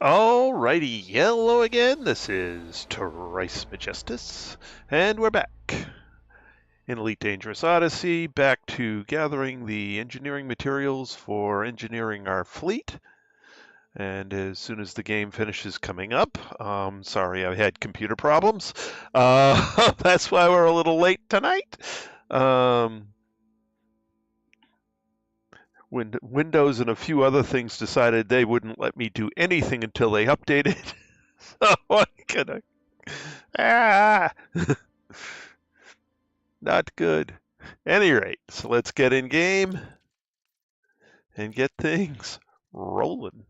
Alrighty, hello again. This is Trice Majestus, and we're back in Elite Dangerous Odyssey, back to gathering the engineering materials for engineering our fleet. And as soon as the game finishes coming up, sorry I had computer problems. That's why we're a little late tonight. Windows and a few other things decided they wouldn't let me do anything until they updated. So what can I? Not good. Any rate, so let's get in game and get things rolling.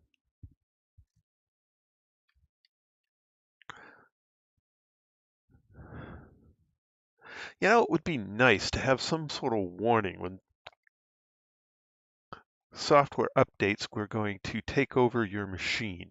You know, it would be nice to have some sort of warning when software updates we're going to take over your machine.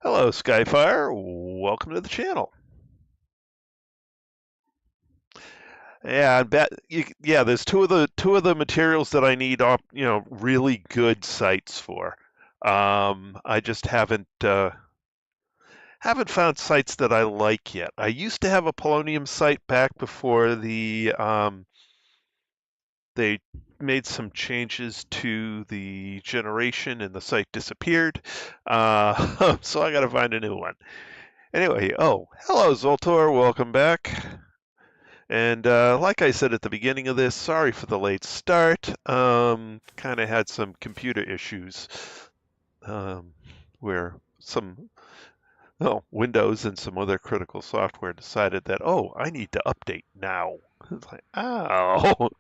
Hello, Skyfire. Welcome to the channel. Yeah, there's two of the materials that I need, really good sites for. I just haven't found sites that I like yet. I used to have a polonium site back before they made some changes to the generation and the site disappeared. So I got to find a new one. Anyway, hello Zoltor, welcome back. And like I said at the beginning of this, sorry for the late start. Kind of had some computer issues where some Windows and some other critical software decided that, oh, I need to update now. It's like, ow.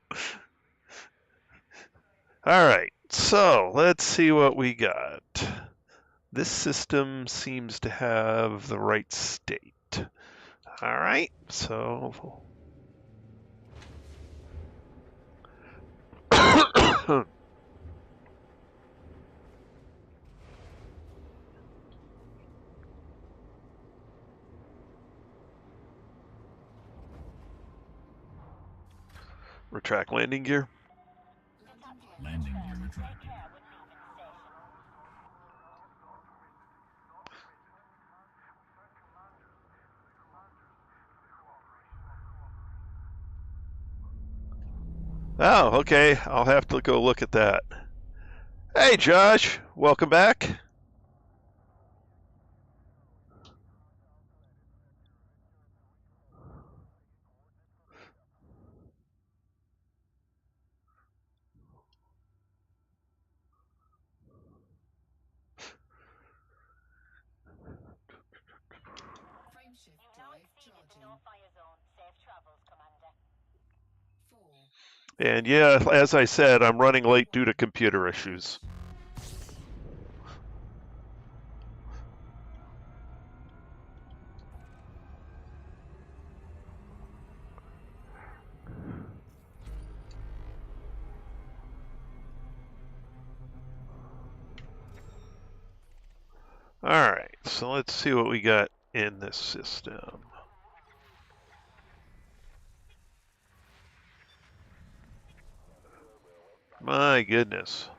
All right, so let's see what we got. This system seems to have the right state. All right, so retract landing gear. Landing gear retracted. Oh, okay. I'll have to go look at that. Hey, Josh. Welcome back. And yeah, as I said, I'm running late due to computer issues. All right, so let's see what we got in this system. My goodness.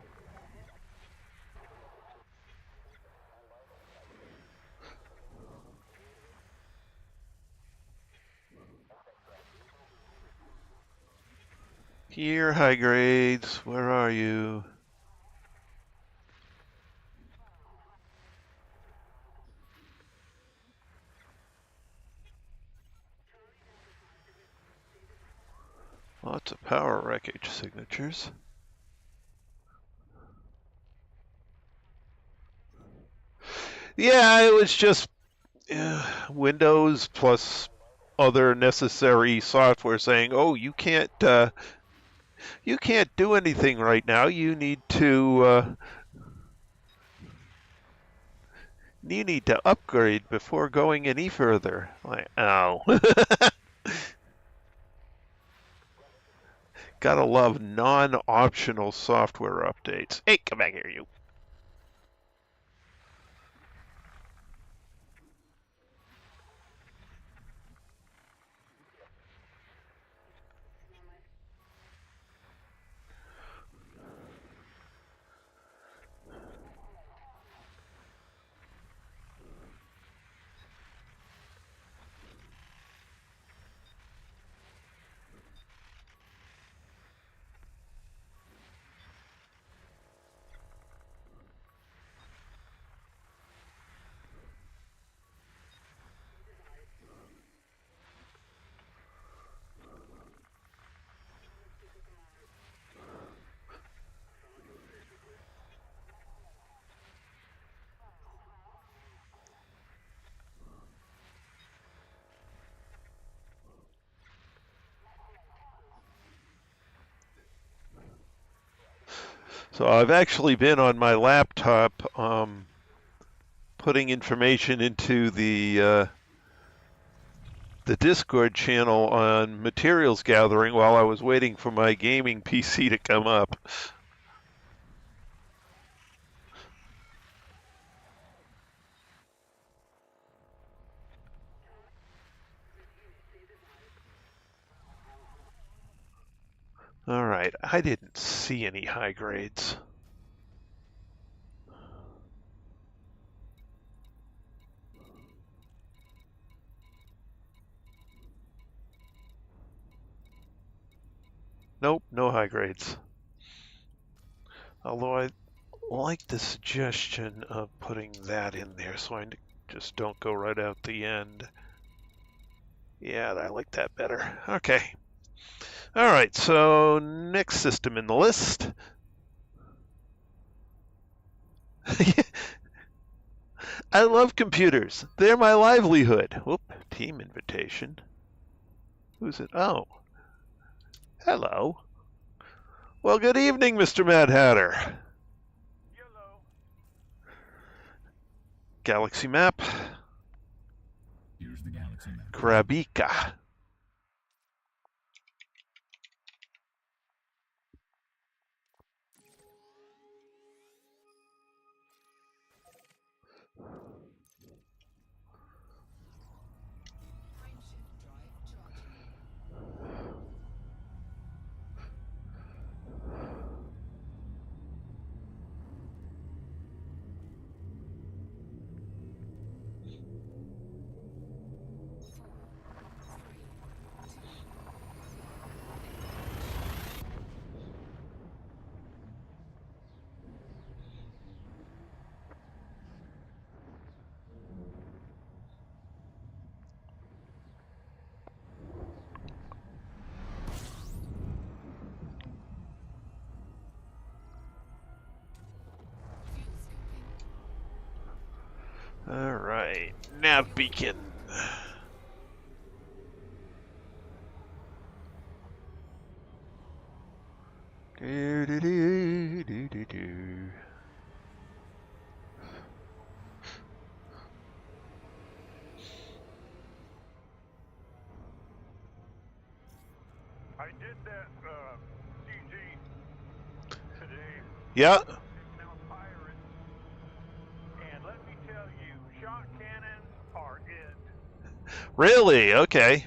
Here, high grades, where are you? Lots of power wreckage signatures. Yeah, it was just Windows plus other necessary software saying, "Oh, you can't do anything right now. You need to upgrade before going any further." Like, ow. Gotta love non-optional software updates. Hey, come back here, you. So I've actually been on my laptop putting information into the Discord channel on materials gathering while I was waiting for my gaming PC to come up. All right, I didn't see any high grades. Nope, no high grades. Although I like the suggestion of putting that in there so I just don't go right out the end. Yeah, I like that better. Okay. All right, so next system in the list. I love computers. They're my livelihood. Whoop, team invitation. Who's it? Oh. Hello. Well, good evening, Mr. Mad Hatter. Hello. Galaxy map. Here's the galaxy map. Grabika. All right, nav beacon. Do, do, do, do, do, do. I did that CG today. Yeah. Taking out pirates, and let me tell you, shot cannons are it. Really? Okay.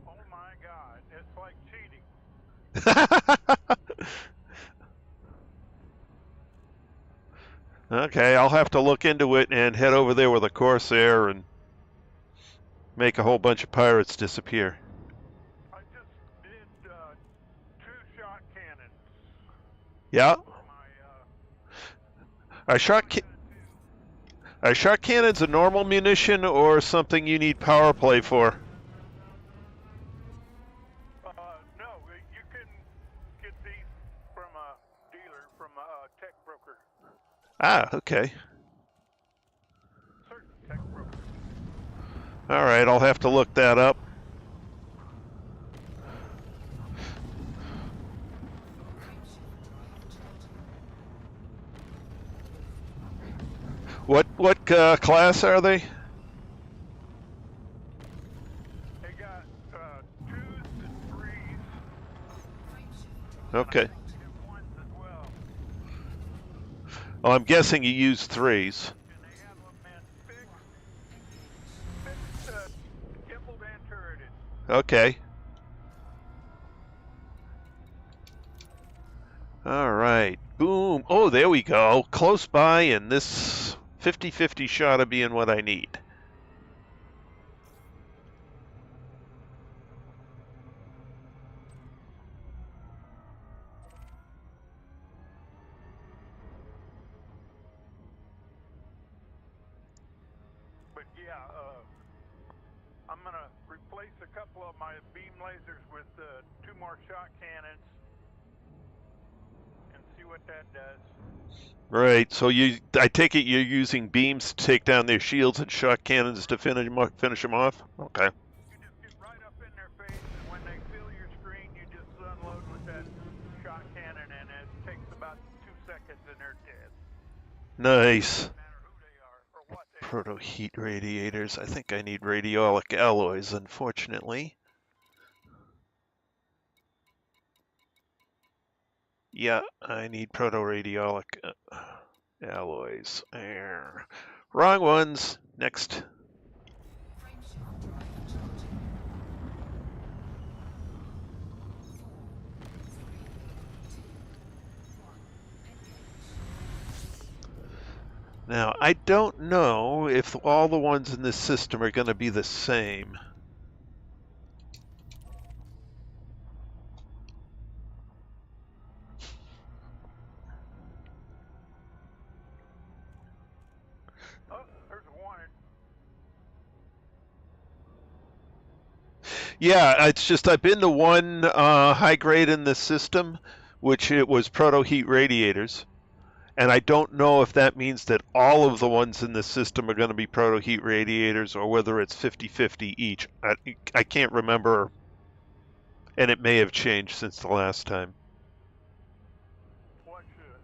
Oh my God, it's like cheating. Okay, I'll have to look into it and head over there with a Corsair and make a whole bunch of pirates disappear. I just did 2 shot cannons. Yeah. My, Are shot cannons a normal munition or something you need power play for? no, you can get these from a dealer, from a tech broker. Ah, okay. Certain tech broker. All right, I'll have to look that up. What class are they? They got 2s and 3s. Okay. They have ones as well. Oh, I'm guessing you use 3s. And they have them in fixed, gimbaled and turreted. Okay. All right. Boom. Oh, there we go. Close by, and this 50-50 shot of being what I need. But yeah, I'm gonna replace a couple of my beam lasers with 2 more shot cannons and see what that does. Right. So I take it you're using beams to take down their shields and shot cannons to finish them off. Okay. You just get right up in their face, and when they fill your screen, you just unload with that shot cannon, and it takes about 2 seconds, and they're dead. Nice. No matter who they are or what they are. Proto heat radiators. I think I need radiolic alloys, unfortunately. Yeah, I need proto radiolic alloys. There. Wrong ones. Next. Now, I don't know if all the ones in this system are going to be the same. Oh, there's a wanted. Yeah, it's just I've been to one high grade in this system, which it was proto heat radiators. And I don't know if that means that all of the ones in this system are going to be proto heat radiators or whether it's 50-50 each. I can't remember, and it may have changed since the last time. Watch this.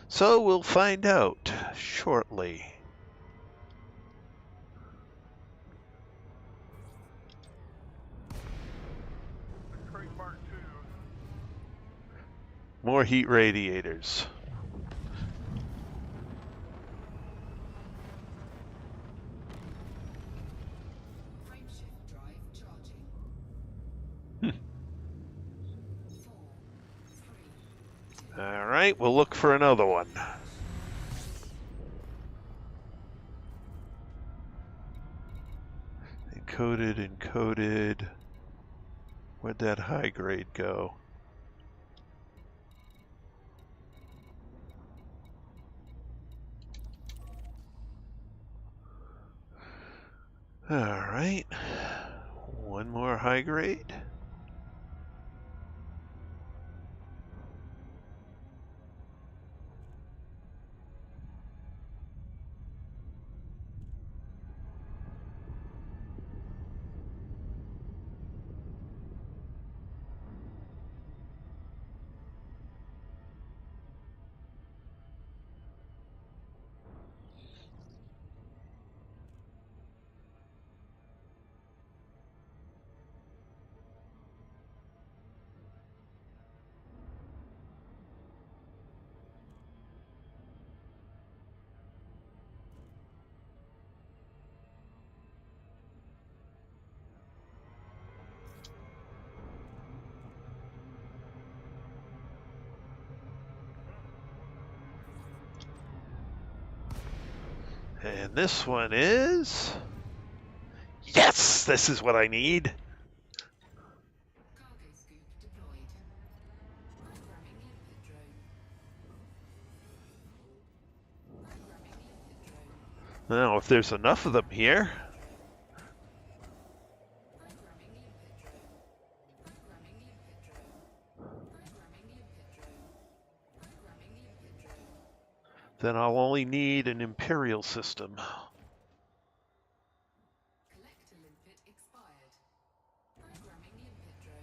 So we'll find out shortly. The Trade Mark 2. More heat radiators. Frameshift drive charging. All right, we'll look for another one. Encoded. Where'd that high grade go? All right, one more high grade. And this one is... Yes! This is what I need. Cargo scoop deployed. Programming limpet drone. Programming limpet drone. Now, if there's enough of them here... Programming limpet drone. Programming limpet drone. Programming limpet drone. Programming limpet drone. then I'll only need an Imperial system. Collector limpet expired. Programming limpet drone.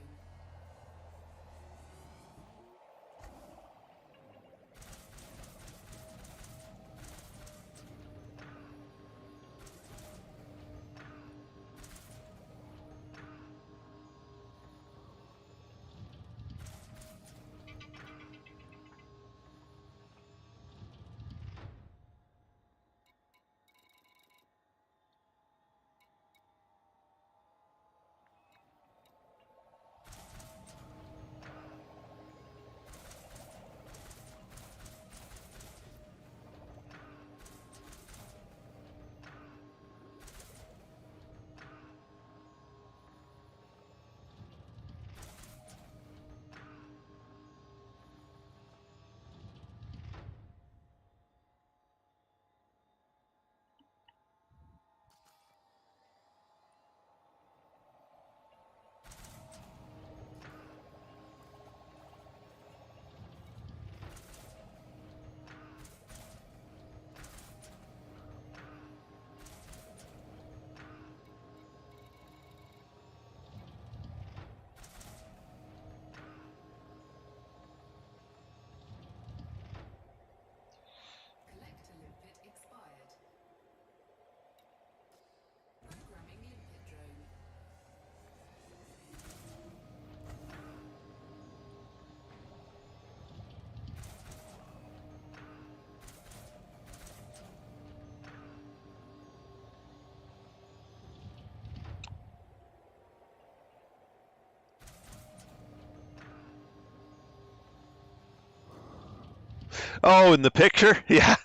Oh, in the picture? Yeah.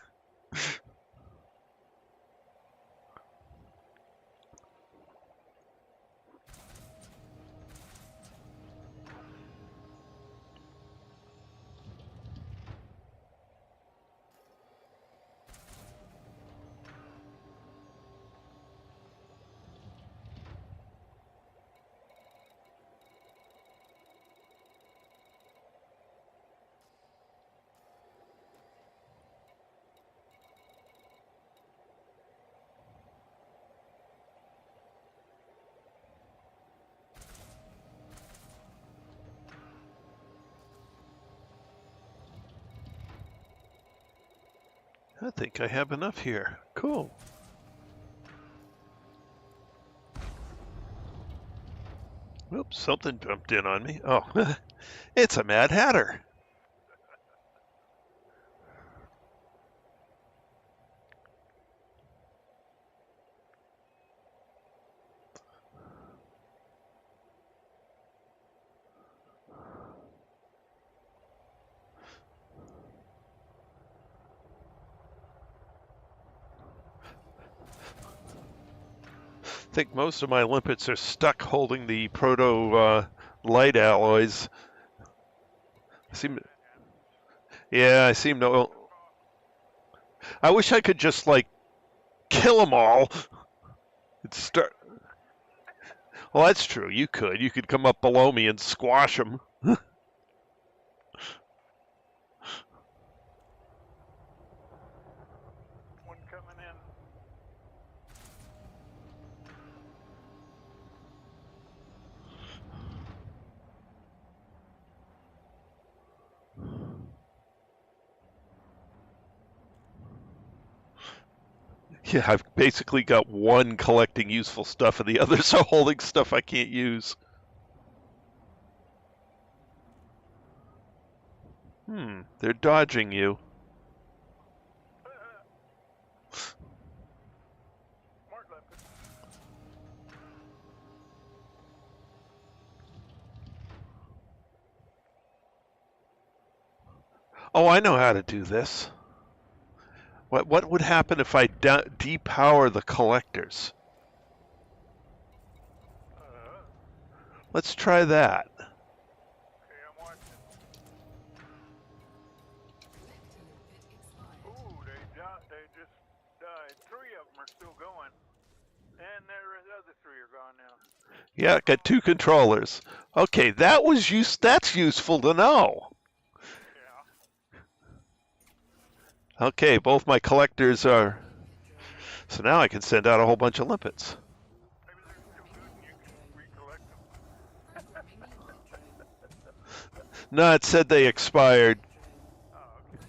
I think I have enough here. Cool. Oops, something jumped in on me. Oh, it's a Mad Hatter. I think most of my limpets are stuck holding the proto light alloys. I seem to. I wish I could just like kill them all. Start. Well, that's true. You could. You could come up below me and squash them. One coming in. Yeah, I've basically got one collecting useful stuff and the others are holding stuff I can't use. They're dodging you. Smart limpet. Oh, I know how to do this. What would happen if I depower the collectors? Let's try that. Okay, I'm watching. Ooh, they just died. 3 of them are still going. And the other 3 are gone now. Yeah, got 2 controllers. Okay, that's useful to know. Yeah. Okay, both my collectors are. So now I can send out a whole bunch of limpets. Maybe they're still good and you can recollect them. No, it said they expired. Oh, okay.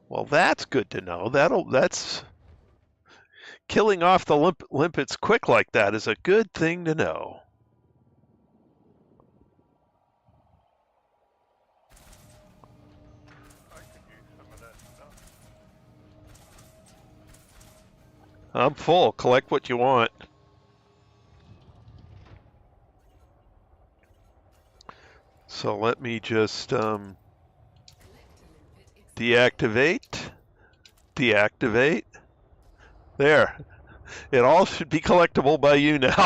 Well, that's good to know. That's killing off the limpets quick like that is a good thing to know. I could use some of that stuff. I'm full. Collect what you want. So let me just deactivate. There. It all should be collectible by you now. I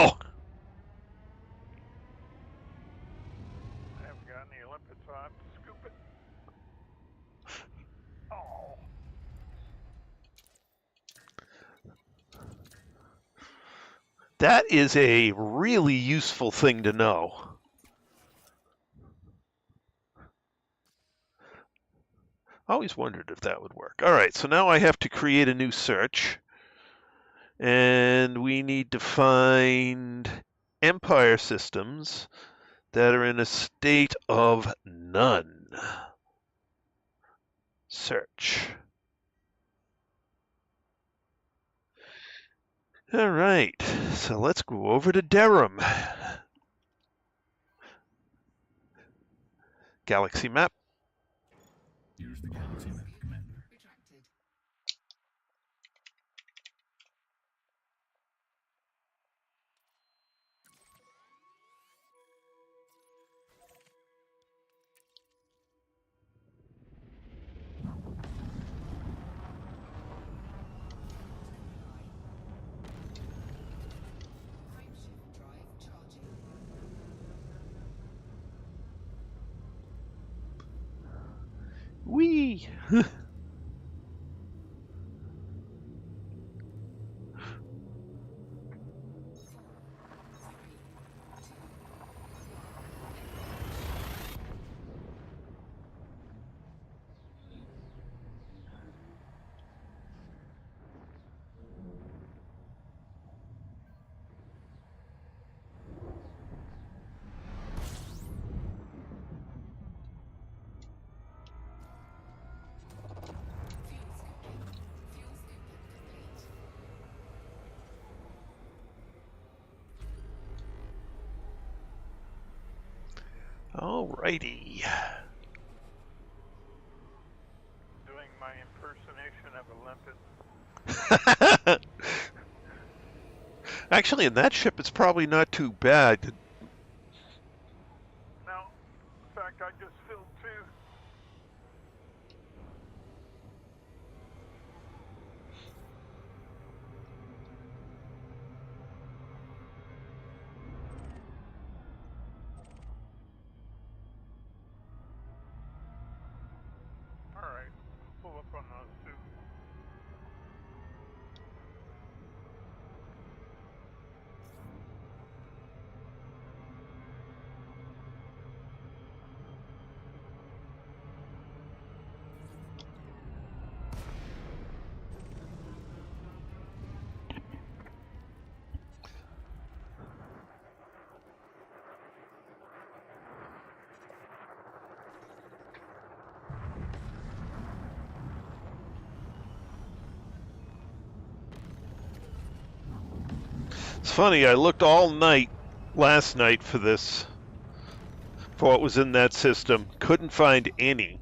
haven't got any limpets, so I have to scoop it. Oh. That is a really useful thing to know. I always wondered if that would work. All right, so now I have to create a new search. And we need to find Empire systems that are in a state of none. Search. All right, so let's go over to Derum. Galaxy map. Here's the galaxy map, Commander. Retracted. Whee! Alrighty. Doing my impersonation of Olympus. Actually, in that ship, it's probably not too bad. Now, in fact, I just filled 2. All right, pull up on those 2. It's funny, I looked all night last night for this, for what was in that system. Couldn't find any.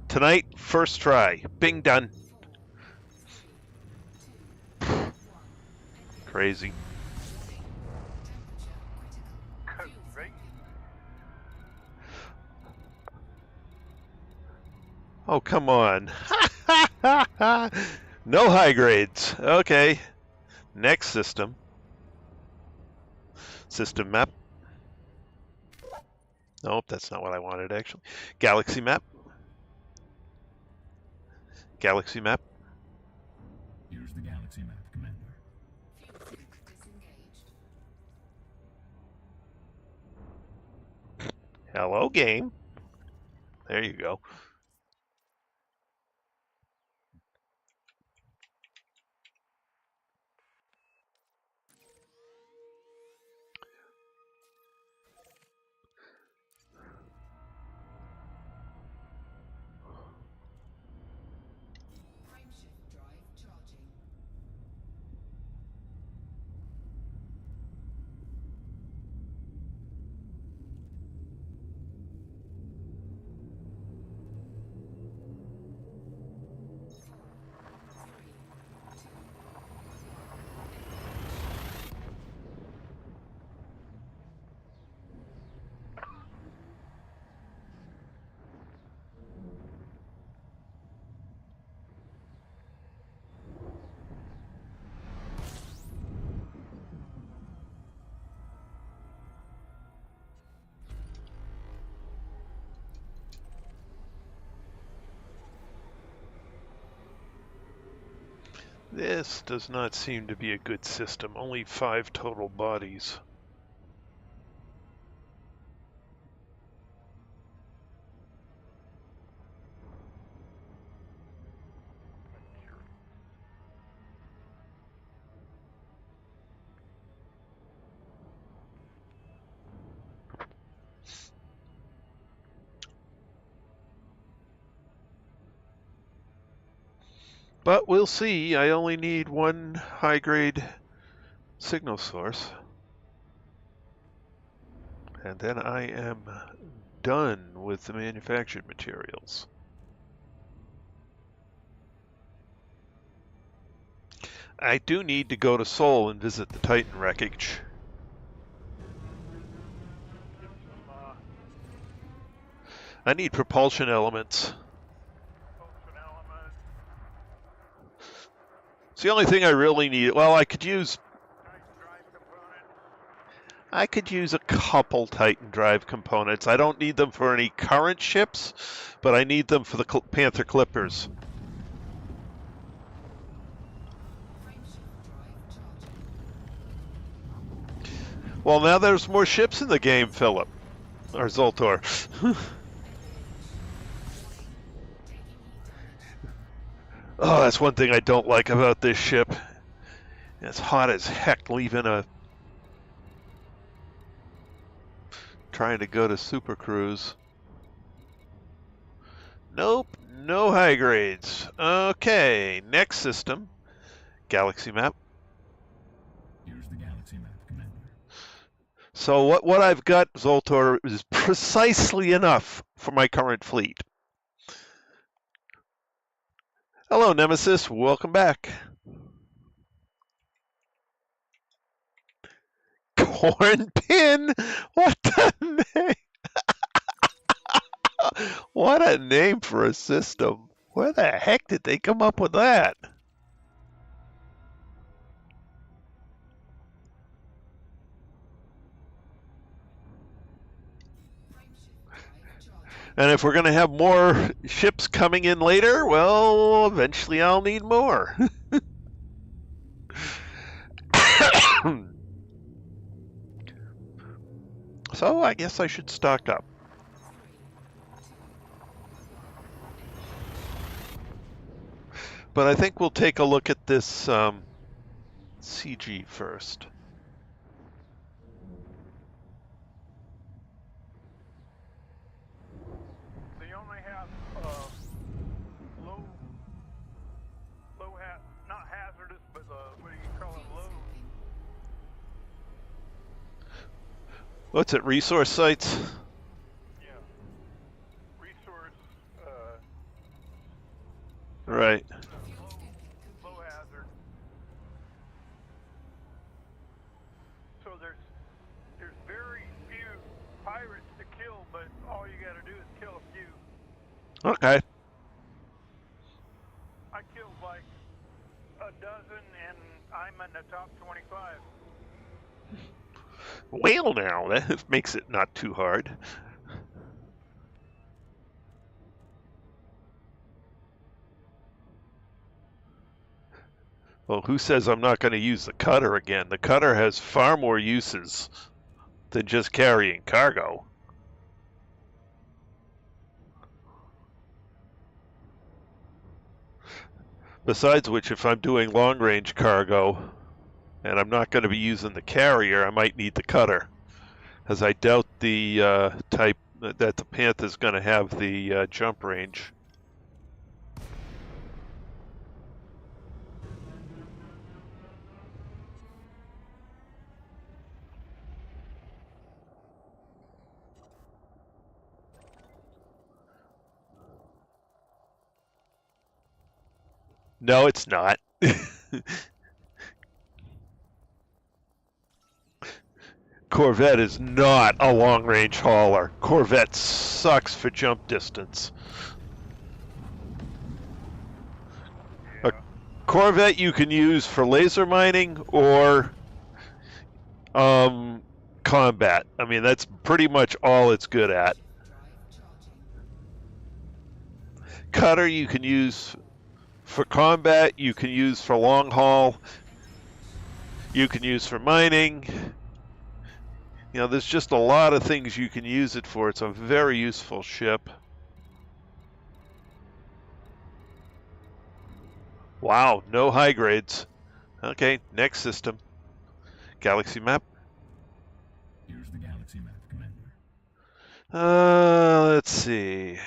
Tonight, first try. Bing, done. Crazy. Right? Oh, come on. No high grades. Okay. Next system. System map. Nope, that's not what I wanted, actually. Galaxy map. Galaxy map. Here's the galaxy map, Commander. Hello, game. There you go. Frameshift drive charging. This does not seem to be a good system. Only 5 total bodies. But we'll see. I only need 1 high-grade signal source. And then I am done with the manufactured materials. I do need to go to Seoul and visit the Titan wreckage. Get some I need propulsion elements. propulsion elements. It's the only thing I really need. Well, I could use... Nice drive component. I could use a couple Titan drive components. I don't need them for any current ships, but I need them for the Panther Clippers. Well, now there's more ships in the game, Philip. Or Zoltor. Oh, that's one thing I don't like about this ship. It's hot as heck leaving a... trying to go to Super Cruise. Nope, no high grades. Okay, next system. Galaxy map. Here's the galaxy map, Commander. So what I've got, Zoltor, is precisely enough for my current fleet. Hello, Nemesis. Welcome back. Corn pin? What the name? What a name for a system. Where the heck did they come up with that? And if we're going to have more ships coming in later, well, eventually I'll need more. So I guess I should stock up. But I think we'll take a look at this CG first. They only have not hazardous, but what do you call it, low? What's it, resource sites? Yeah. Resource, Right. low hazard. So there's very few pirates to kill, but all you gotta do is kill a few. Okay. I killed like a dozen, and I'm in the top 25. Well, now, that makes it not too hard. Well, who says I'm not going to use the cutter again? The cutter has far more uses than just carrying cargo. Besides which, if I'm doing long-range cargo, and I'm not going to be using the carrier, I might need the cutter, as I doubt the type that the Panther's going to have the jump range. No, it's not. Corvette is not a long-range hauler. Corvette sucks for jump distance. Yeah. A Corvette you can use for laser mining or combat. I mean, that's pretty much all it's good at. Cutter you can use for combat, you can use for long haul, you can use for mining. You know, there's just a lot of things you can use it for. It's a very useful ship. Wow, no high grades. Okay, next system. Galaxy map. Here's the galaxy map, Commander. Let's see.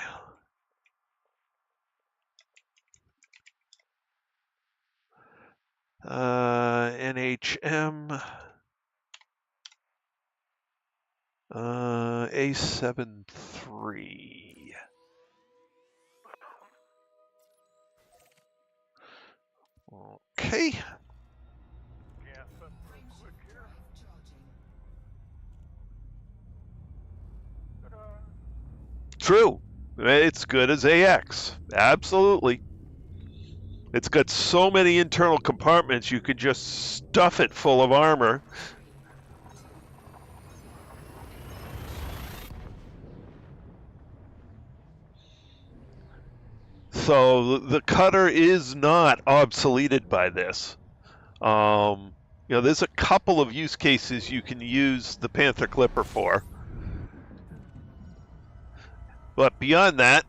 NHM. A73. Okay. Gas up real quick here. Ta-da. True. It's good as AX. Absolutely. It's got so many internal compartments, you could just stuff it full of armor. So the cutter is not obsoleted by this. There's a couple of use cases you can use the Panther Clipper for. But beyond that,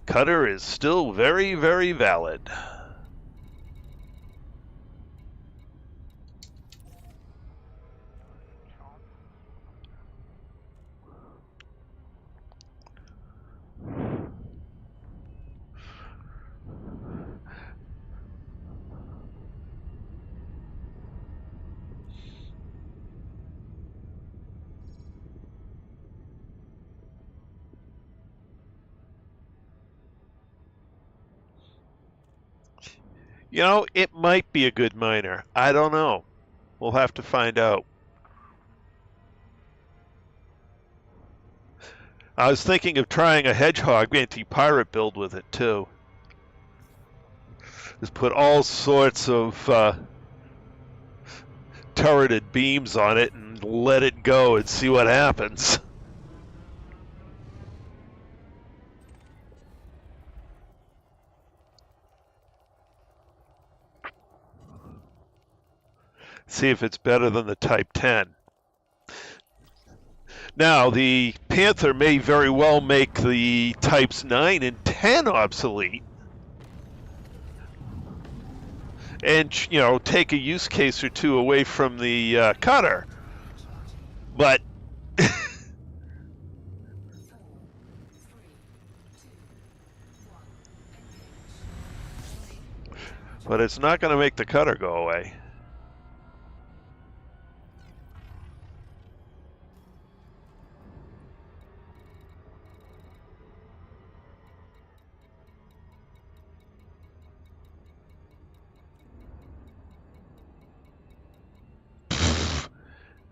cutter is still very, very valid. It might be a good miner. I don't know. We'll have to find out. I was thinking of trying a Hedgehog anti-pirate build with it, too. Just put all sorts of turreted beams on it and let it go and see what happens. See if it's better than the Type 10. Now, the Panther may very well make the Types 9 and 10 obsolete. And, take a use case or two away from the cutter. But but it's not going to make the cutter go away.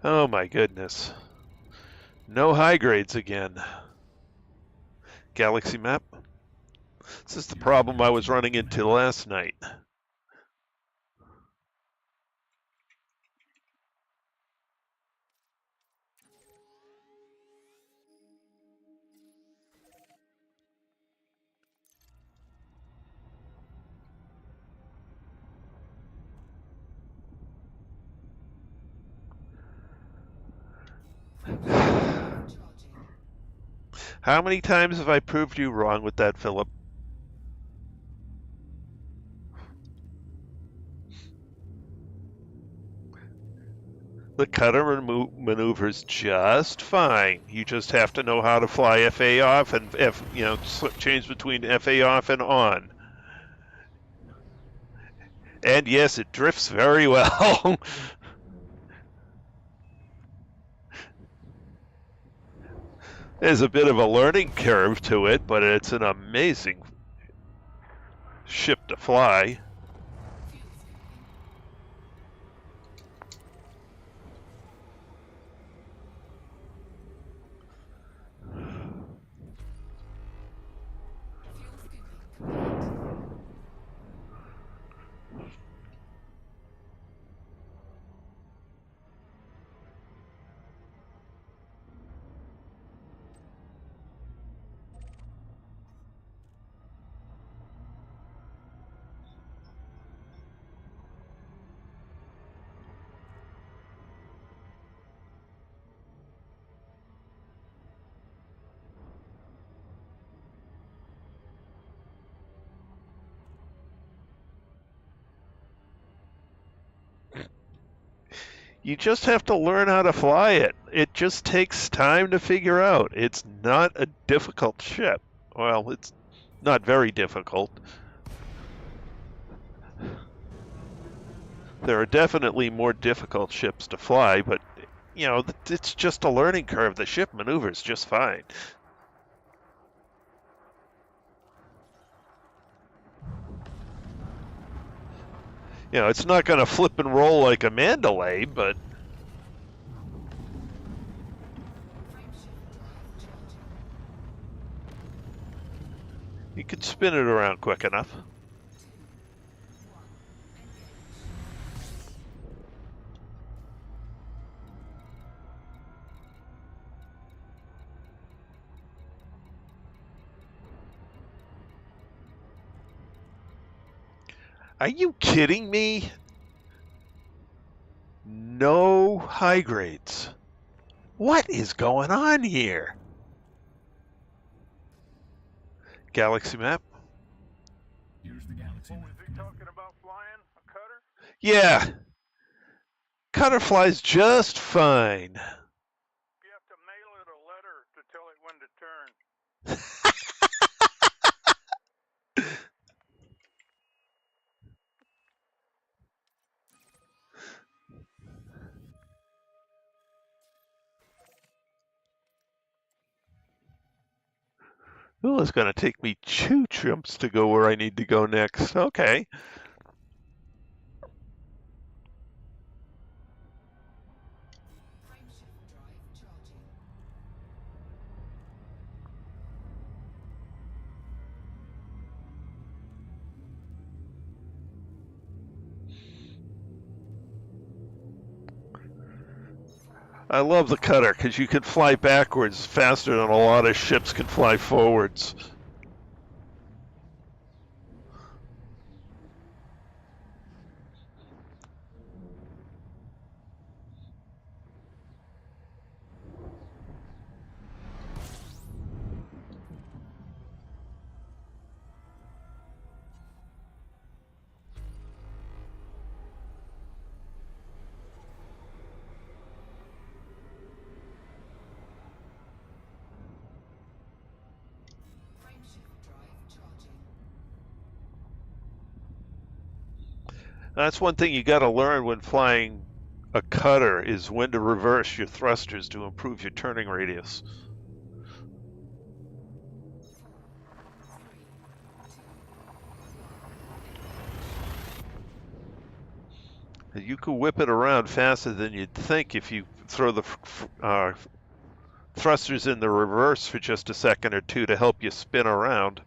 Oh my goodness. No high grades again. Galaxy map. This is the problem I was running into last night. How many times have I proved you wrong with that, Philip? The cutter maneuvers just fine. You just have to know how to fly FA off and change between FA off and on. And yes, it drifts very well. There's a bit of a learning curve to it, but it's an amazing ship to fly. You just have to learn how to fly it. It just takes time to figure out. It's not a difficult ship. Well, it's not very difficult. There are definitely more difficult ships to fly, but, it's just a learning curve. The ship maneuvers just fine. It's not going to flip and roll like a Mandalay, but you can spin it around quick enough. Are you kidding me? No high grades. What is going on here? Galaxy map? Here's the galaxy What map, was he Commander. talking about flying? A cutter? Yeah. Cutter flies just fine. You have to mail it a letter to tell it when to turn. Ooh, it's going to take me 2 jumps to go where I need to go next. Okay. Frameshift drive charging. I love the cutter because you can fly backwards faster than a lot of ships can fly forwards. Frameshift drive charging. That's one thing you got to learn when flying a cutter is when to reverse your thrusters to improve your turning radius. 4, 3, 2, 1. You could whip it around faster than you'd think if you throw the thrusters in the reverse for just a second or two to help you spin around,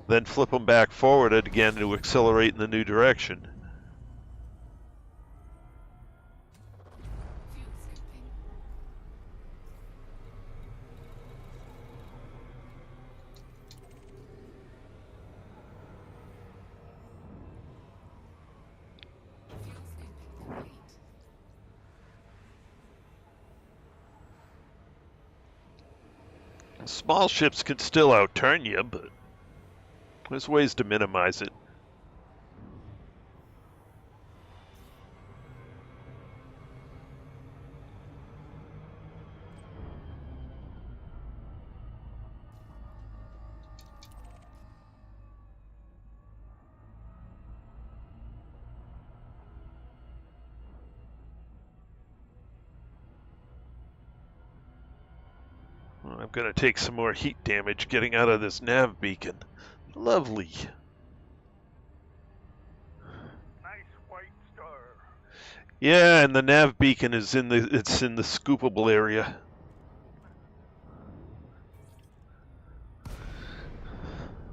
then flip them back forward again to accelerate in the new direction. Fuel scooping. Fuel scooping complete. Small ships can still outturn you, but there's ways to minimize it. I'm going to take some more heat damage getting out of this nav beacon. Lovely. Nice white star. Yeah, and the nav beacon is in the scoopable area.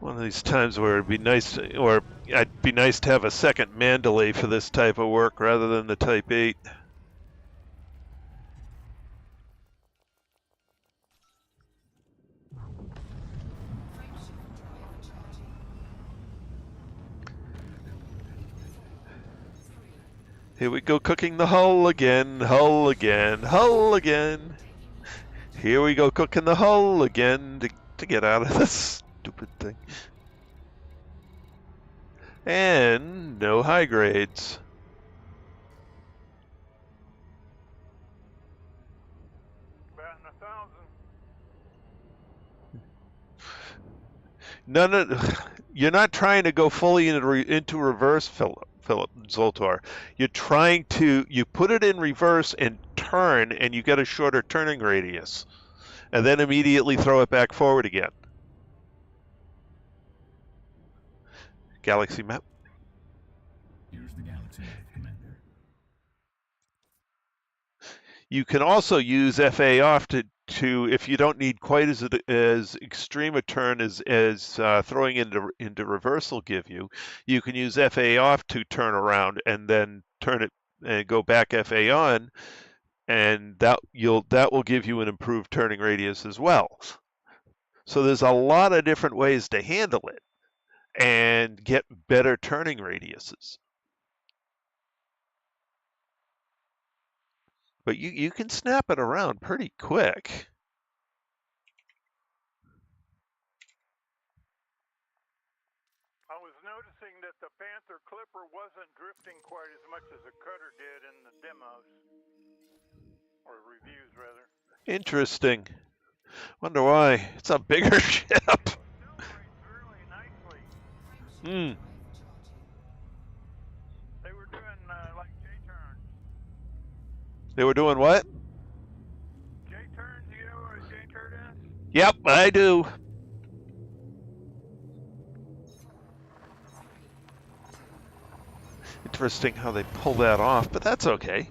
One of these times where it'd be nice to have a second Mandalay for this type of work rather than the Type 8. Frameshift drive charging. 4, 3, Here we go cooking the hull again, hull again, hull again. Here we go cooking the hull again to get out of this stupid thing. And no high grades. Batting 1,000. None of you're not trying to go fully into reverse, Philip Zoltar. You put it in reverse and turn, and you get a shorter turning radius, and then immediately throw it back forward again. Galaxy map. Here's the galaxy map, Commander. You can also use FA off to if you don't need quite as extreme a turn as throwing into reverse will give you. You can use FA off to turn around and then turn it and go back FA on, and that will give you an improved turning radius as well. So there's a lot of different ways to handle it. and get better turning radiuses. But you can snap it around pretty quick. I was noticing that the Panther Clipper wasn't drifting quite as much as the Cutter did in the demos, or reviews rather. Interesting. Wonder why. It's a bigger ship. Accelerates really nicely. Hmm. They were doing like J-turns. They were doing what? J-turns, you know what a J-turn is? Yep, I do. Interesting how they pull that off, but that's okay.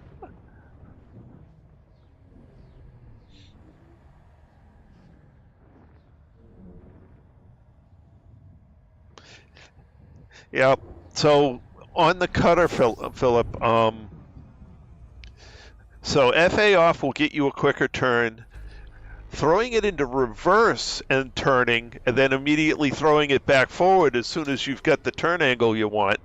Yep. So on the cutter, Philip, so FA off will get you a quicker turn. Throwing it into reverse and turning, and then immediately throwing it back forward as soon as you've got the turn angle you want,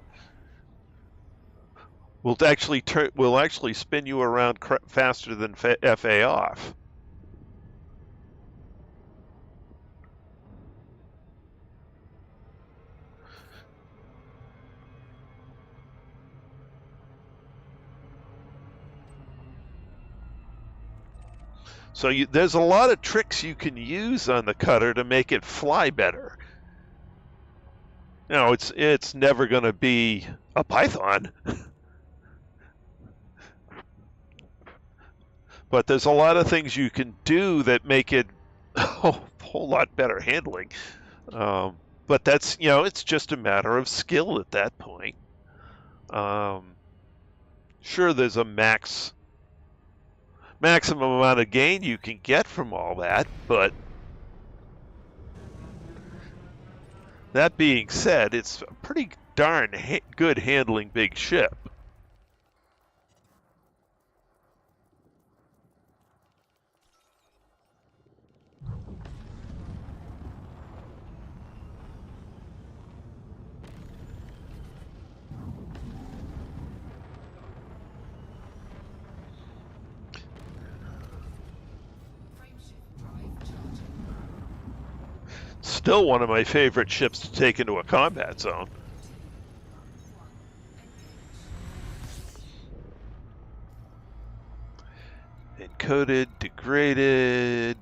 will actually spin you around faster than FA off. So there's a lot of tricks you can use on the cutter to make it fly better. You know, it's never going to be a Python, but there's a lot of things you can do that make it a whole lot better handling. But that's, it's just a matter of skill at that point. Sure, there's a maximum amount of gain you can get from all that, but that being said, it's a pretty darn good handling big ship. Still one of my favorite ships to take into a combat zone. Encoded, degraded,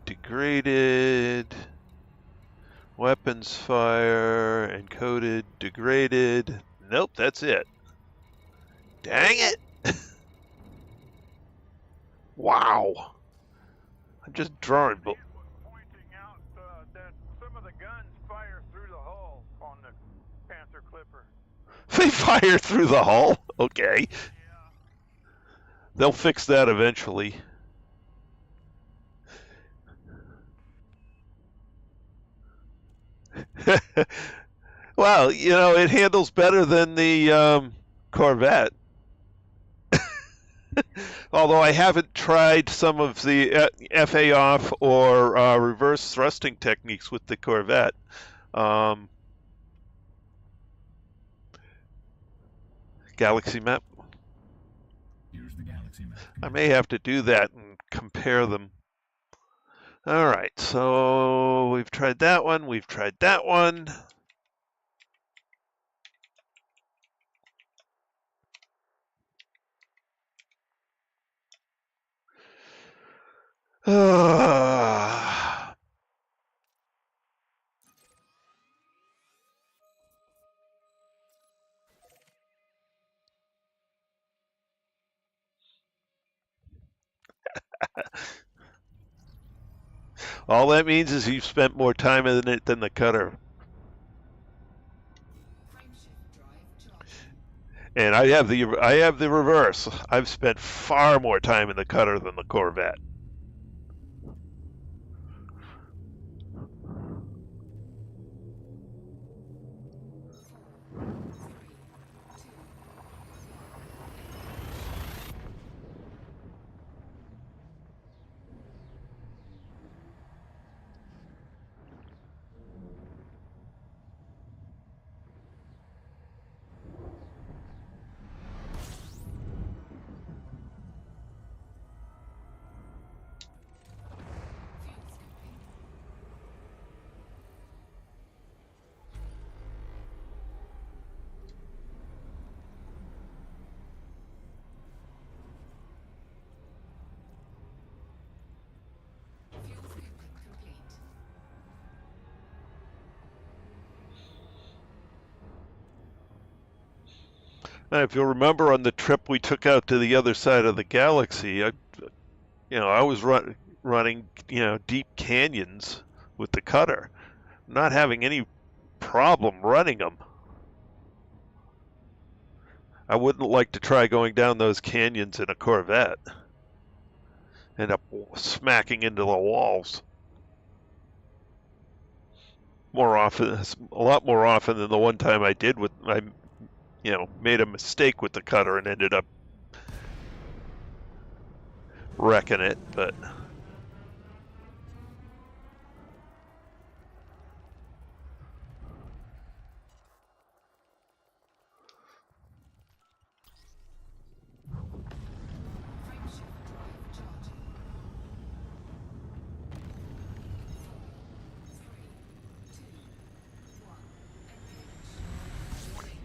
weapons fire, encoded, degraded. Nope, that's it. Dang it! Wow. I'm just drawing. Pointing out that some of the guns fire through the hull on the Panther Clipper. They fire through the hull? Okay. Yeah. They'll fix that eventually. Well, it handles better than the Corvette. Although I haven't tried some of the FA off or reverse thrusting techniques with the Corvette. Galaxy map. Here's the galaxy map. I may have to do that and compare them. All right, so we've tried that one. We've tried that one. All that means is you've spent more time in it than the cutter. And I have the reverse. I've spent far more time in the cutter than the Corvette. If you'll remember on the trip we took out to the other side of the galaxy, I was running, deep canyons with the cutter, not having any problem running them. I wouldn't like to try going down those canyons in a Corvette. End up smacking into the walls. A lot more often than the one time I did made a mistake with the cutter and ended up wrecking it, but Frameshift drive charging. 4, 3, 2, 1. Engage. Warning.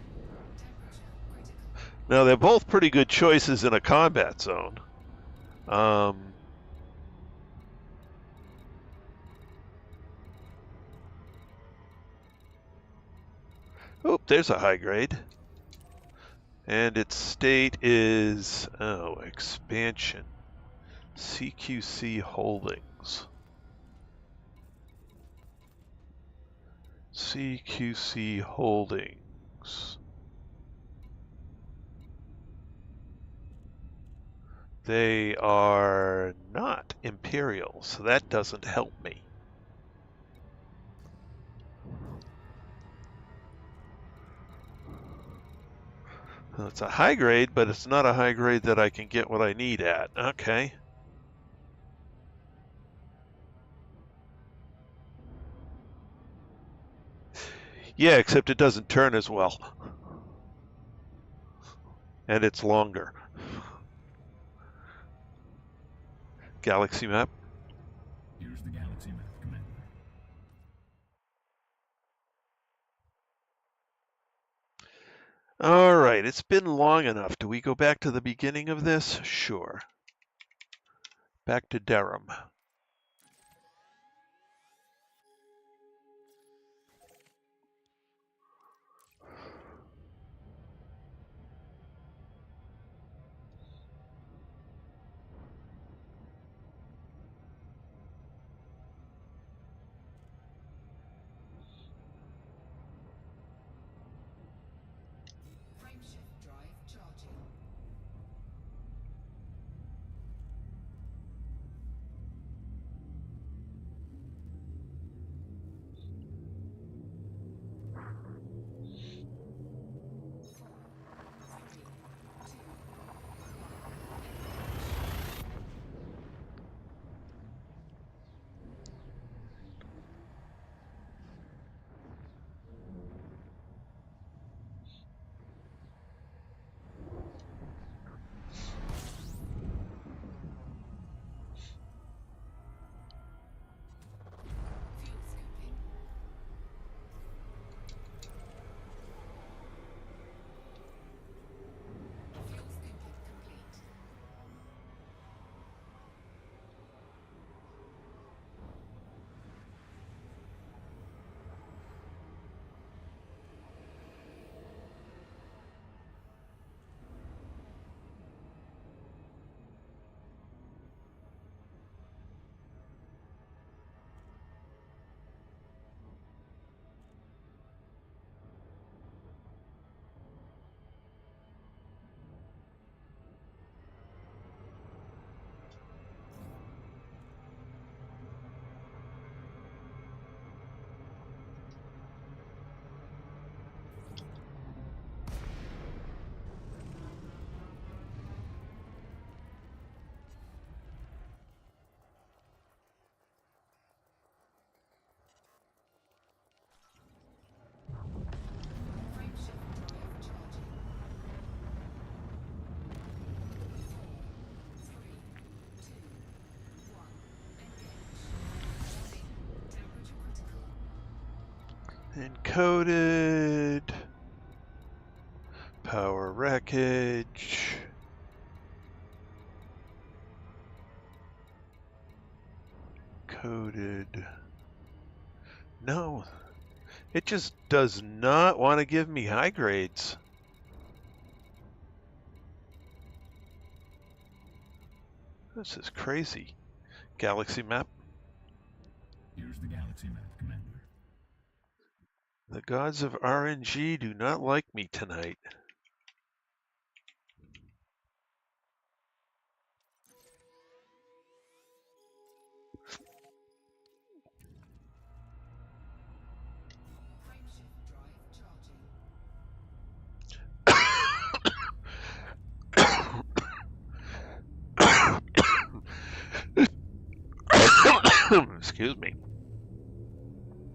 Temperature critical. now they're both pretty good choices in a combat zone. Oh, there's a high grade. And its state is, expansion. CQC Holdings. CQC Holdings. They are not Imperial, so that doesn't help me. It's a high grade, but it's not a high grade that I can get what I need at. Okay. Yeah, except it doesn't turn as well. And it's longer. Galaxy map. Here's the galaxy map, Commander. All right, it's been long enough. Do we go back to the beginning of this? Sure. Back to Durham. Frameshift drive charging. Fuel scooping. Fuel scooping complete. Frameshift drive charging. 4, 3, 2, 1. Engage. Warning. Temperature critical. Encoded. Power wreckage. Coded. No, it just does not want to give me high grades. This is crazy. Galaxy map. Here's the galaxy map, Commander. The gods of RNG do not like me tonight. Frameshift drive charging. Excuse me.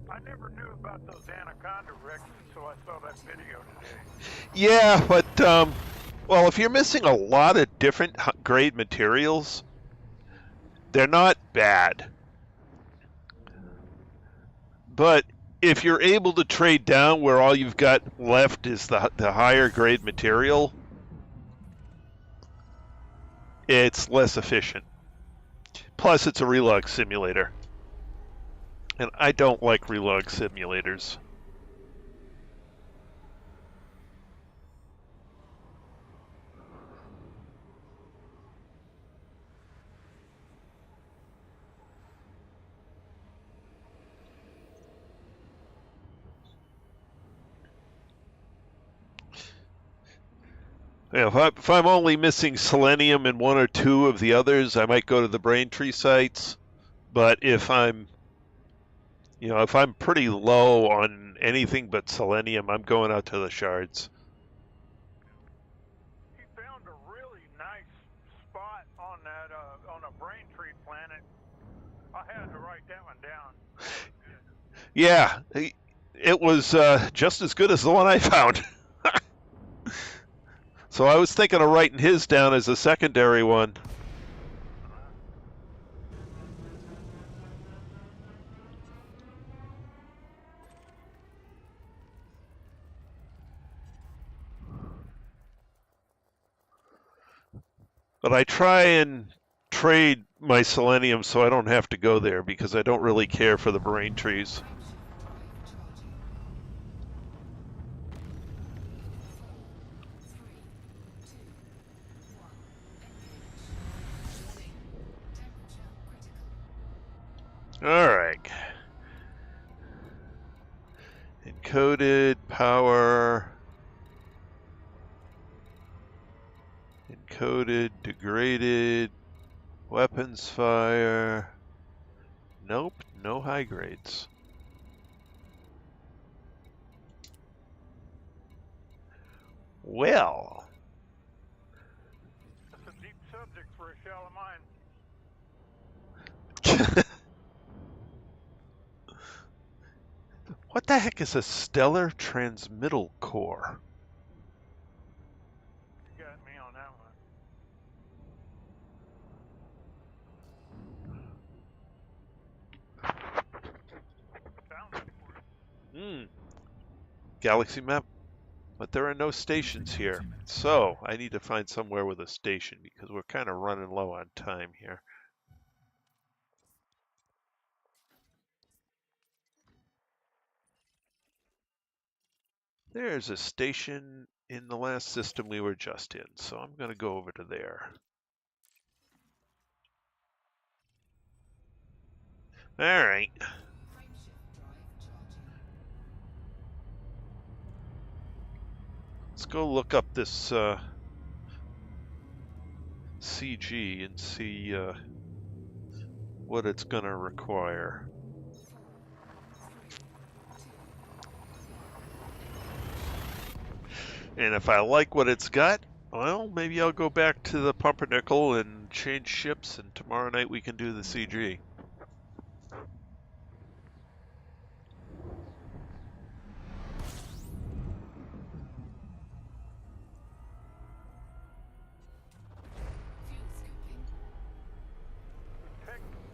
I never knew about those anaconda wrecks until I saw that video today. Yeah, but well, if you're missing a lot of different grade materials, they're not bad. But if you're able to trade down where all you've got left is the higher grade material, it's less efficient. Plus, it's a relog simulator. And I don't like relog simulators. Yeah, if I'm only missing selenium in one or two of the others, I might go to the Braintree sites. But if I'm pretty low on anything but selenium, I'm going out to the shards. He found a really nice spot on that on a Braintree planet. I had to write that one down. Yeah, it was just as good as the one I found. So I was thinking of writing his down as a secondary one. But I try and trade my selenium so I don't have to go there because I don't really care for the brain trees. All right. Encoded power. Encoded, degraded, weapons fire. Nope, no high grades. Well. That's a deep subject for a shallow mind. What the heck is a stellar transmittal core? You got me on that one. Sounds important. Galaxy map. But there are no stations here. So I need to find somewhere with a station because we're kind of running low on time here. There's a station in the last system we were just in, so I'm going to go over to there. All right. Let's go look up this CG and see what it's going to require. And if I like what it's got, well, maybe I'll go back to the pumpernickel and change ships, and tomorrow night we can do the CG. Detect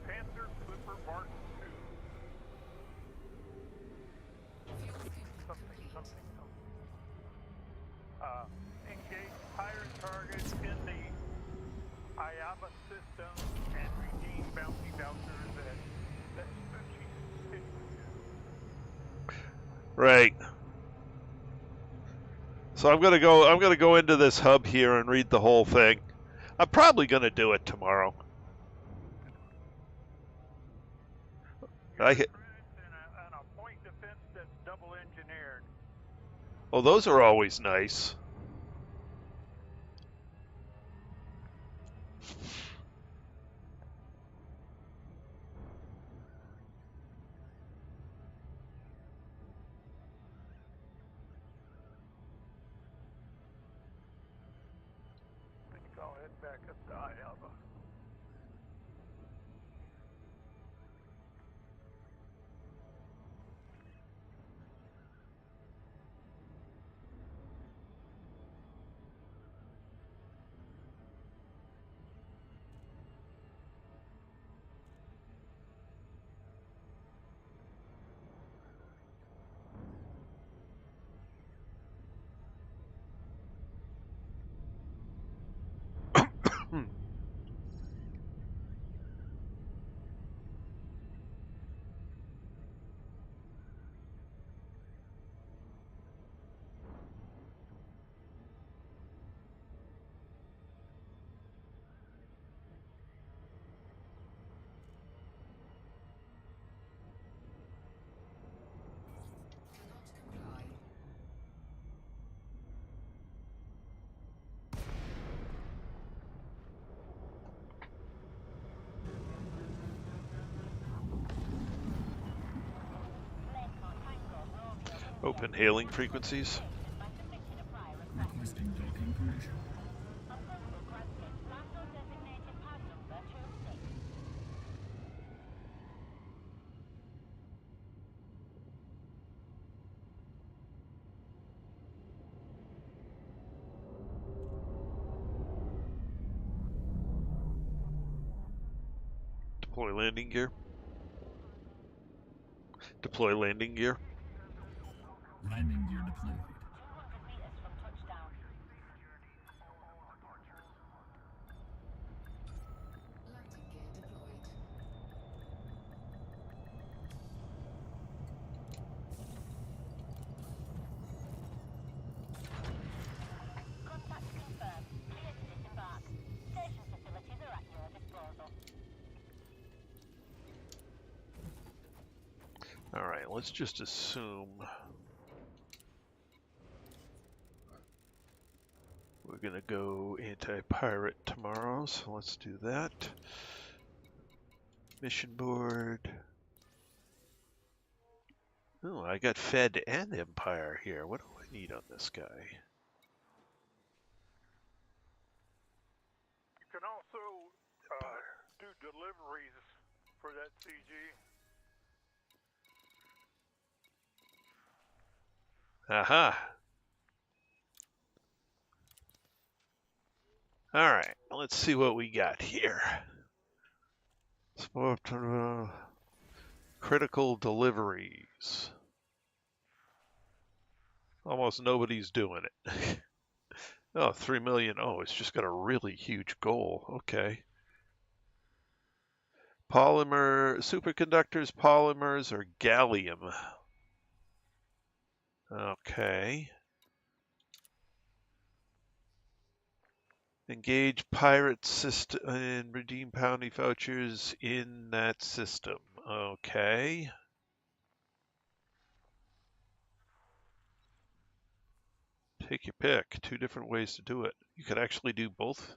Panther Clipper Mark II. Something. Engage pirate targets in the IABA system and redeem bounty vouchers at Spooky City. Right. So I'm gonna go into this hub here and read the whole thing. I'm probably gonna do it tomorrow. I hit. And a point defense that's double engineered. Oh, those are always nice. I think I'll head back up to Iowa. Cannot comply. Open hailing frequencies. Requesting docking permission. Deploy landing gear. Deploy landing gear. Landing gear deployed. Landing gear deployed. All right, let's just assume we're going to go anti-pirate tomorrow, so let's do that. Mission board. Oh, I got Fed and Empire here. What do I need on this guy? You can also do deliveries for that CG. Aha. All right, let's see what we got here. Critical deliveries. Almost nobody's doing it. Oh, 3 million. Oh, it's just got a really huge goal. Okay. Polymer, superconductors, polymers, or gallium. Okay. Engage pirate system and redeem bounty vouchers in that system. Okay. Take your pick. 2 different ways to do it. You could actually do both.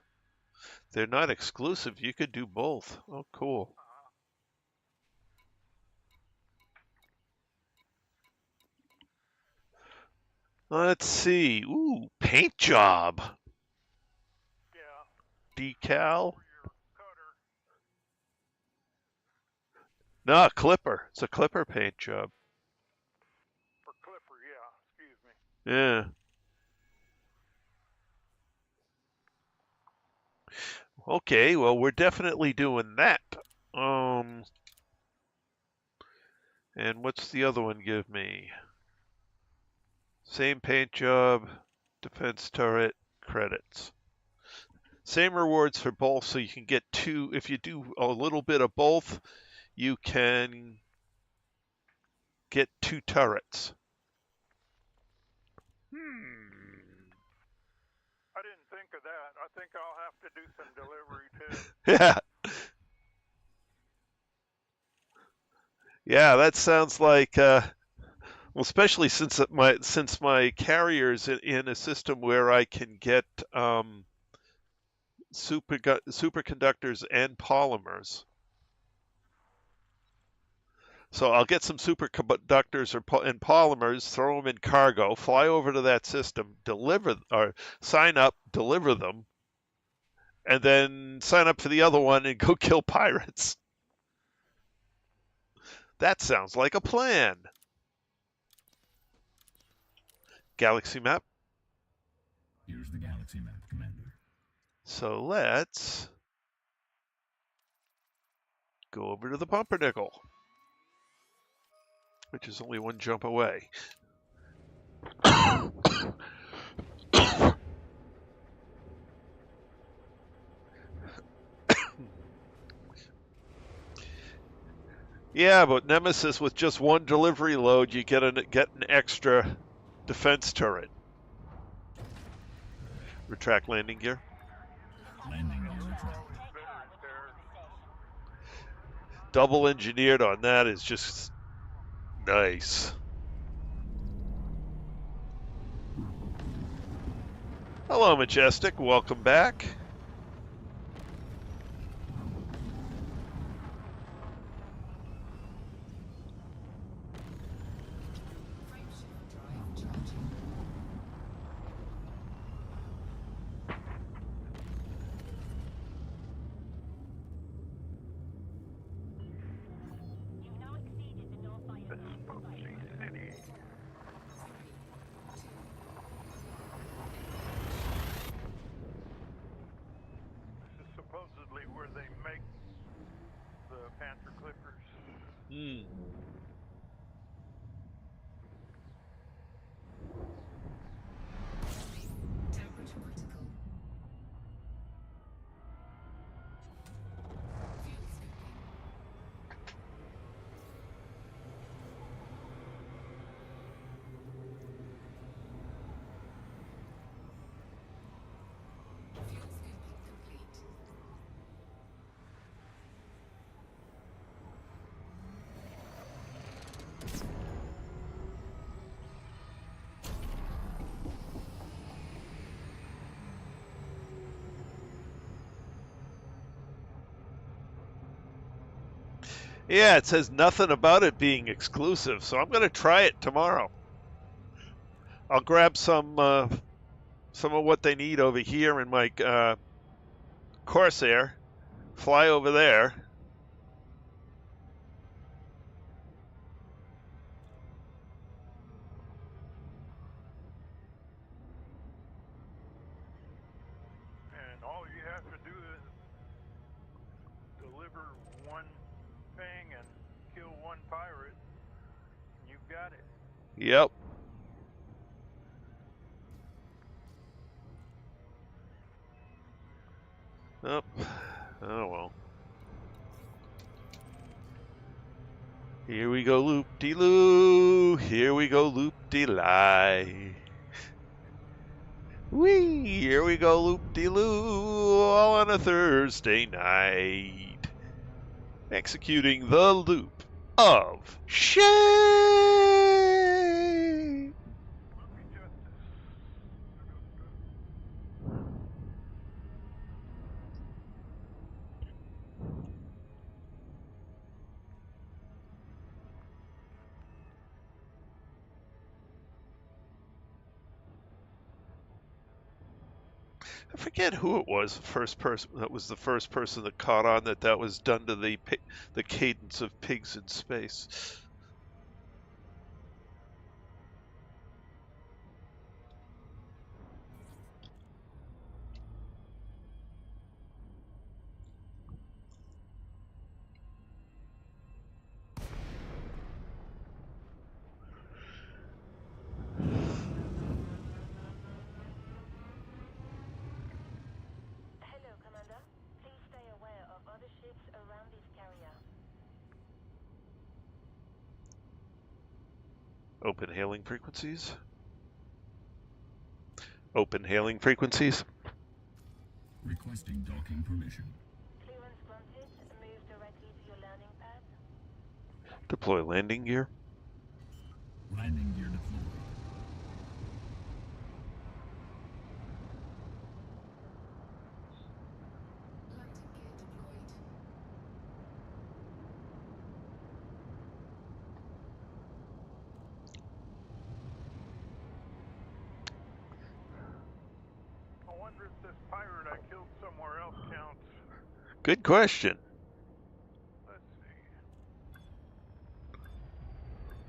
They're not exclusive. You could do both. Oh, cool. Let's see. Ooh, paint job. Yeah. Decal. For your cutter. No, Clipper. It's a Clipper paint job. For Clipper, yeah. Excuse me. Yeah. Okay, well, we're definitely doing that. And what's the other one give me? Same paint job, defense turret, credits. Same rewards for both, so you can get 2. If you do a little bit of both, you can get 2 turrets. I didn't think of that. I think I'll have to do some delivery too. Yeah. Yeah, that sounds like well, especially since my carrier's in a system where I can get superconductors and polymers. So I'll get some superconductors and polymers, throw them in cargo, fly over to that system, deliver or sign up, deliver them, and then sign up for the other one and go kill pirates. That sounds like a plan. Galaxy map. Here's the galaxy map, Commander. So let's go over to the pumpernickel, which is only one jump away. Yeah, but Nemesis with just one delivery load, you get an extra defense turret. Retract landing gear. Landing gear retracted. Double engineered on that is just nice. Hello, Majestic. Welcome back. Frameshift drive charging. This is supposedly where they make the Panther Clippers. Temperature critical. Fuel scooping. Fuel scooping complete. Yeah, it says nothing about it being exclusive, so I'm going to try it tomorrow. I'll grab some of what they need over here in my Corsair, fly over there. And all you have to do is deliver one thing and kill one pirate, and you've got it. Yep. Oh, oh well. Here we go, loop-de-loo. Here we go, loop-de-lie. Whee! Here we go, loop-de-loo, all on a Thursday night. Executing the loop of shame. Loopy Justice. I forget who it was. That was the first person that caught on that was done to the cadence of pigs in space. Hello, Commander. Please stay aware of other ships around this carrier. Open hailing frequencies. Open hailing frequencies. Requesting docking permission. Clearance granted. Move directly to your landing pad. Deploy landing gear. Landing gear deployed. Landing gear deployed. I wonder if this pirate I killed somewhere else counts. Good question. Let's see.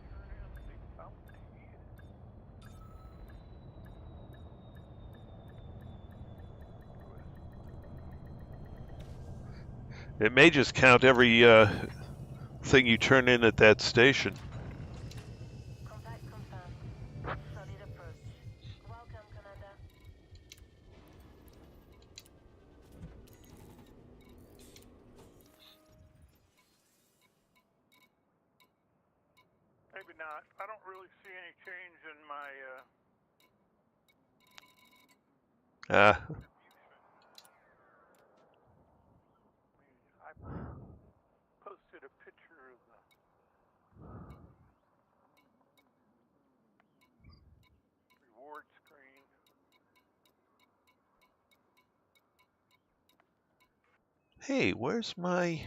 Turn in the bounty. It may just count every thing you turn in at that station. Contact confirmed. Solid approach. Welcome, Commander. Maybe not. I don't really see any change in my Ah, I posted a picture of the reward screen. hey, where's my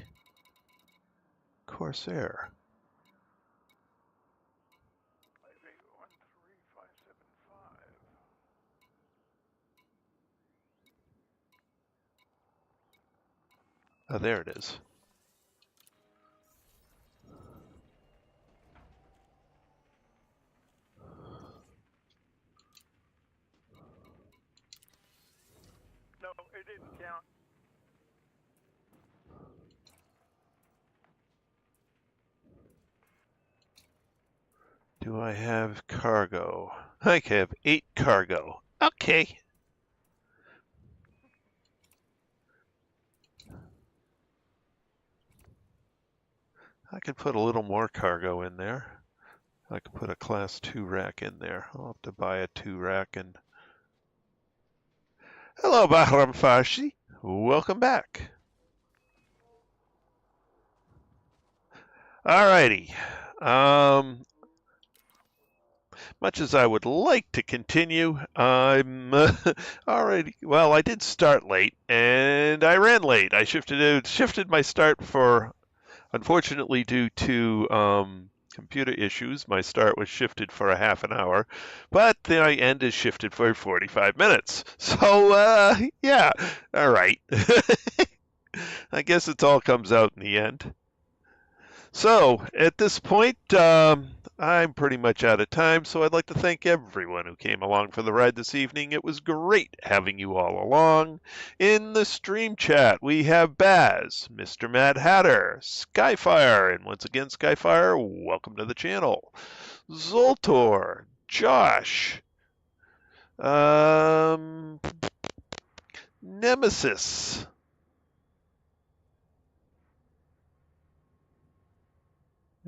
Corsair? 5813575. Oh, there it is. No, it didn't count. Do I have cargo? I have 8 cargo. Okay. I could put a little more cargo in there. I could put a class 2 rack in there. I'll have to buy a 2 rack and... Hello, Bahram Farsi. Welcome back. Alrighty. Much as I would like to continue, I'm already, well, I did start late and I ran late. I shifted my start for, unfortunately, due to computer issues. My start was shifted for a half an hour, but my end is shifted for 45 minutes. So, yeah, all right. I guess it all comes out in the end. So, at this point, I'm pretty much out of time, so I'd like to thank everyone who came along for the ride this evening. It was great having you all along. In the stream chat, we have Baz, Mr. Mad Hatter, Skyfire, and once again, Skyfire, welcome to the channel. Zoltor, Josh, Nemesis,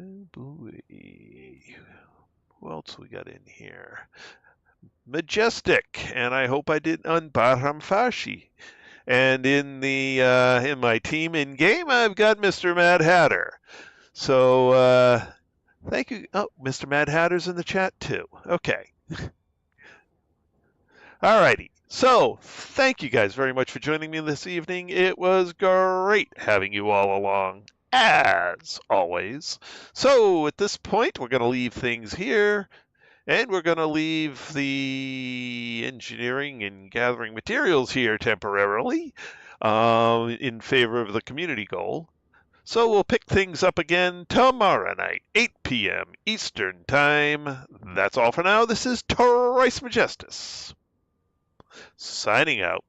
oh boy. Who else we got in here? Majestic, and I hope I didn't unbarham Fashi. And in the in my team in game, I've got Mr. Mad Hatter. So thank you. Oh, Mr. Mad Hatter's in the chat too. Okay. Alrighty. So, thank you guys very much for joining me this evening. It was great having you all along, as always. So, at this point, we're going to leave things here, and we're going to leave the engineering and gathering materials here temporarily in favor of the community goal. So, we'll pick things up again tomorrow night, 8 p.m. Eastern Time. That's all for now. This is Torice Majestus, signing out.